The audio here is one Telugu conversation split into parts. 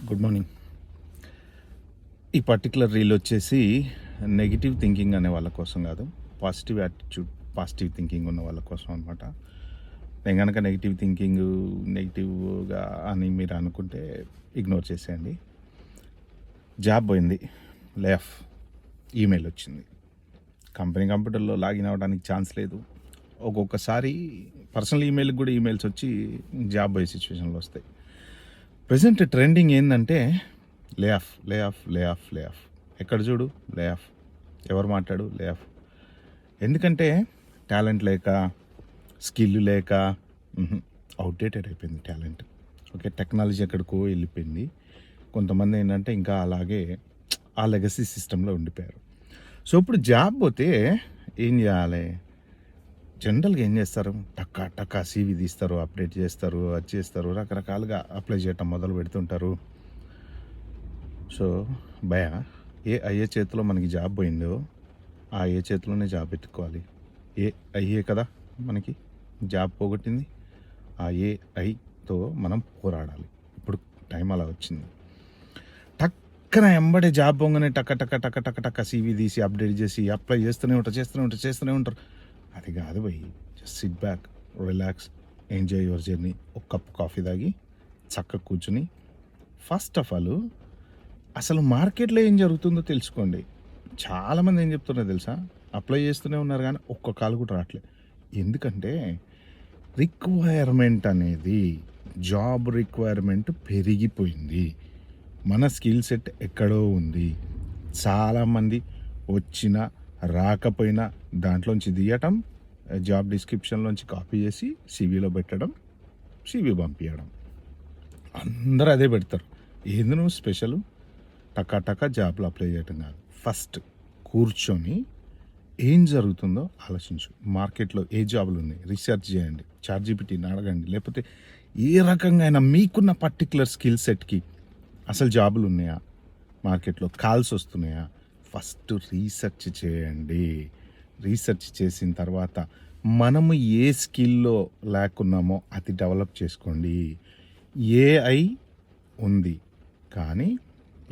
Good morning. ఈ పర్టిక్యులర్ రీల్ వచ్చేసి నెగిటివ్ థింకింగ్ అనే వాళ్ళ కోసం కాదు, పాజిటివ్ యాటిట్యూడ్, పాజిటివ్ థింకింగ్ ఉన్న వాళ్ళ కోసం అనమాట. నేను కనుక నెగిటివ్గా అని మీరు అనుకుంటే ఇగ్నోర్ చేసేయండి. జాబ్ పోయింది, లే ఆఫ్, ఈమెయిల్ వచ్చింది. కంప్యూటర్లో లాగిన్ అవ్వడానికి ఛాన్స్ లేదు. ఒక్కొక్కసారి పర్సనల్ ఈమెయిల్కి కూడా ఈమెయిల్స్ వచ్చి జాబ్ పోయే సిచ్యువేషన్లో వస్తాయి. ప్రజెంట్ ట్రెండింగ్ ఏంటంటే lay off, lay off, lay off, lay off. ఎక్కడ చూడు లే ఆఫ్, ఎవరు మాట్లాడు లే ఆఫ్. ఎందుకంటే టాలెంట్ లేక, స్కిల్ లేక, అవుట్డేటెడ్ అయిపోయింది టాలెంట్. ఓకే, టెక్నాలజీ ఎక్కడికో వెళ్ళిపోయింది. కొంతమంది ఏంటంటే ఇంకా అలాగే ఆ లెగసీ సిస్టంలో ఉండిపోయారు. సో ఇప్పుడు జాబ్ పోతే ఏం చేయాలి? జనరల్గా ఏం చేస్తారు, టక్కా టక్కా సీవీ తీస్తారు, అప్డేట్ చేస్తారు, అది చేస్తారు, రకరకాలుగా అప్లై చేయటం మొదలు పెడుతుంటారు. సో భయ అయ్యే చేతిలో మనకి జాబ్ పోయిందో ఆ అయ్యే చేతిలోనే జాబ్ పెట్టుకోవాలి. అయ్యే కదా మనకి జాబ్ పోగొట్టింది. ఆ ఐతో మనం పోరాడాలి. ఇప్పుడు టైం అలా వచ్చింది. టక్కన ఎంబడే జాబ్ పోగానే టక్క టక్క టక్క టక్క టక్క సీవీ తీసి అప్డేట్ చేసి అప్లై చేస్తూనే ఉంటారు. అది కాదు భయ్. Just SIT back, relax, enjoy your journey. ఒక కప్ కాఫీ తాగి చక్కగా కూర్చుని ఫస్ట్ ఆఫ్ ఆల్ అసలు మార్కెట్లో ఏం జరుగుతుందో తెలుసుకోండి. చాలామంది ఏం చెప్తున్నారో తెలుసా, అప్లై చేస్తూనే ఉన్నారు కానీ ఒక్క కాల్ కూడా రావట్లేదు. ఎందుకంటే రిక్వైర్మెంట్ అనేది, జాబ్ రిక్వైర్మెంట్ పెరిగిపోయింది. మన స్కిల్ సెట్ ఎక్కడో ఉంది. చాలామంది వచ్చినా రాకపోయినా దాంట్లోంచి తీయటం, జాబ్ డిస్క్రిప్షన్లోంచి కాపీ చేసి సీవీలో పెట్టడం, సీవీ పంపించడం. అందరూ అదే పెడతారు. ఏంది నువ్వు స్పెషల్? టకా టకా జాబ్లో అప్లై చేయటం కాదు. ఫస్ట్ కూర్చొని ఏం జరుగుతుందో ఆలోచించు. మార్కెట్లో ఏ జాబులు ఉన్నాయి రీసెర్చ్ చేయండి, చాట్‌జీపీటీని అడగండి, లేకపోతే ఏ రకంగా అయినా మీకున్న పర్టికులర్ స్కిల్ సెట్కి అసలు జాబులు ఉన్నాయా, మార్కెట్లో కాల్స్ వస్తున్నాయా, ఫస్ట్ రీసెర్చ్ చేయండి. రీసెర్చ్ చేసిన తర్వాత మనము ఏ స్కిల్లో లేకున్నామో అది డెవలప్ చేసుకోండి. ఏఐ ఉంది కానీ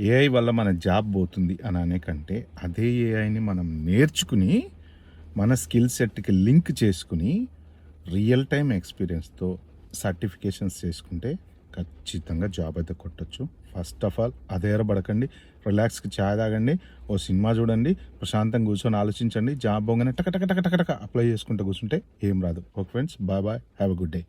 ఏఐ వల్ల మన జాబ్ పోతుంది అని అనే కంటే అదే ఏఐని మనం నేర్చుకుని మన స్కిల్ సెట్కి లింక్ చేసుకుని రియల్ టైం ఎక్స్పీరియన్స్తో సర్టిఫికేషన్స్ చేసుకుంటే ఖచ్చితంగా జాబ్ అయితే కొట్టచ్చు. ఫస్ట్ ఆఫ్ ఆల్ అదే పడకండి, రిలాక్స్కి ఛాయ్ తాగండి, ఓ సినిమా చూడండి, ప్రశాంతంగా కూర్చొని ఆలోచించండి. జాబ్ పోగానే టక టక టక టక టక అప్లై చేసుకుంటూ కూర్చుంటే ఏం రాదు. Okay friends, bye bye, have a good day.